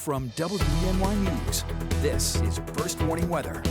From WENY News, this is First Warning Weather.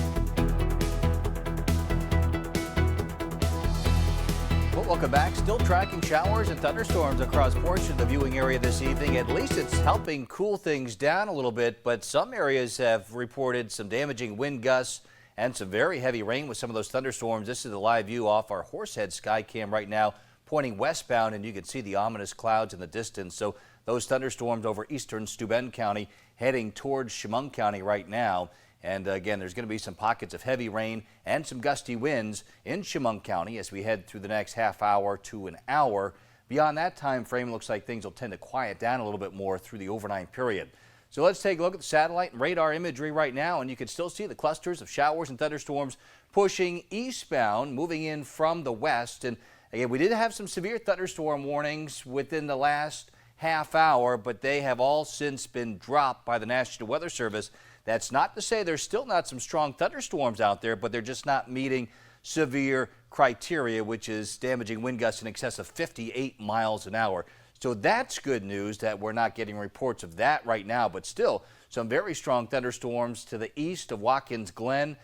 Well, welcome back. Still tracking showers and thunderstorms across portions of the viewing area this evening. At least it's helping cool things down a little bit, but some areas have reported some damaging wind gusts and some very heavy rain with some of those thunderstorms. This is the live view off our Horsehead sky cam right now, pointing westbound, and you can see the ominous clouds in the distance. So those thunderstorms over eastern Steuben County heading towards Chemung County right now. And again, there's going to be some pockets of heavy rain and some gusty winds in Chemung County as we head through the next half hour to an hour. Beyond that time frame, it looks like things will tend to quiet down a little bit more through the overnight period. So let's take a look at the satellite and radar imagery right now, and you can still see the clusters of showers and thunderstorms pushing eastbound, moving in from the west. And again, we did have some severe thunderstorm warnings within the last half hour, but they have all since been dropped by the National Weather Service. That's not to say there's still not some strong thunderstorms out there, but they're just not meeting severe criteria, which is damaging wind gusts in excess of 58 miles an hour. So that's good news that we're not getting reports of that right now, but still some very strong thunderstorms to the east of Watkins Glen,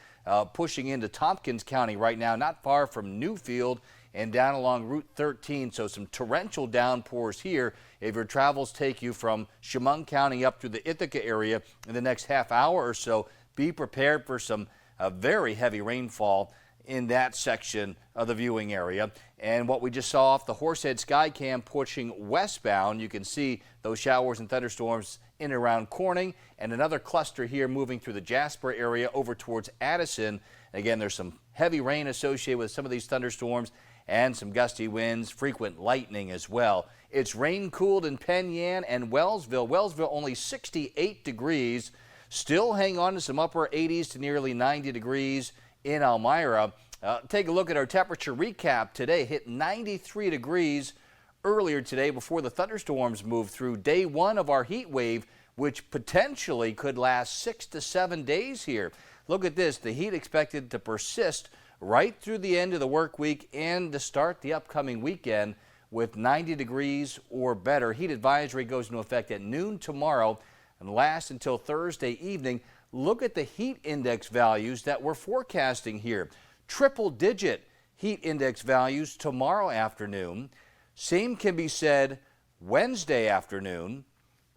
pushing into Tompkins County right now, not far from Newfield and down along Route 13. So some torrential downpours here. If your travels take you from Chemung County up through the Ithaca area in the next half hour or so, be prepared for some very heavy rainfall in that section of the viewing area. And what we just saw off the Horsehead sky cam pushing westbound, you can see those showers and thunderstorms in and around Corning, and another cluster here moving through the Jasper area over towards Addison. Again, there's some heavy rain associated with some of these thunderstorms and some gusty winds, frequent lightning as well. It's rain cooled in Penn Yan and Wellsville. Wellsville only 68 degrees. Still hang on to some upper 80s to nearly 90 degrees in Elmira. Take a look at our temperature recap today. Hit 93 degrees earlier today before the thunderstorms moved through. Day one of our heat wave, which potentially could last 6 to 7 days here. Look at this. The heat expected to persist right through the end of the work week and to start the upcoming weekend with 90 degrees or better. Heat advisory goes into effect at noon tomorrow and lasts until Thursday evening. Look at the heat index values that we're forecasting here. Triple-digit heat index values tomorrow afternoon. Same can be said Wednesday afternoon.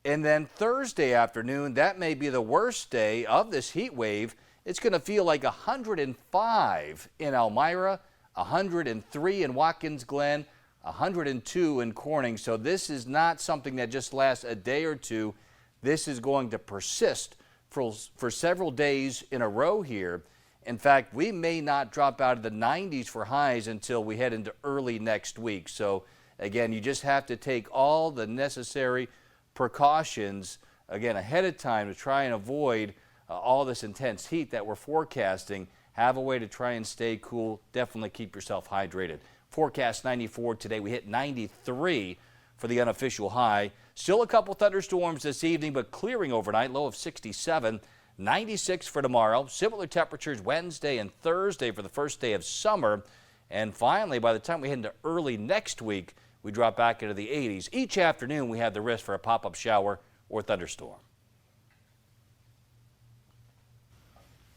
And then Thursday afternoon, that may be the worst day of this heat wave. It's going to feel like 105 in Elmira, 103 in Watkins Glen, 102 in Corning. So this is not something that just lasts a day or two. This is going to persist for several days in a row here. In fact, we may not drop out of the 90s for highs until we head into early next week. So again, you just have to take all the necessary precautions, again, ahead of time to try and avoid all this intense heat that we're forecasting. Have a way to try and stay cool. Definitely keep yourself hydrated. Forecast 94 today. We hit 93 for the unofficial high. Still a couple thunderstorms this evening, but clearing overnight. Low of 67. 96 for tomorrow. Similar temperatures Wednesday and Thursday for the first day of summer. And finally, by the time we head into early next week, we drop back into the 80s. Each afternoon, we have the risk for a pop-up shower or thunderstorm.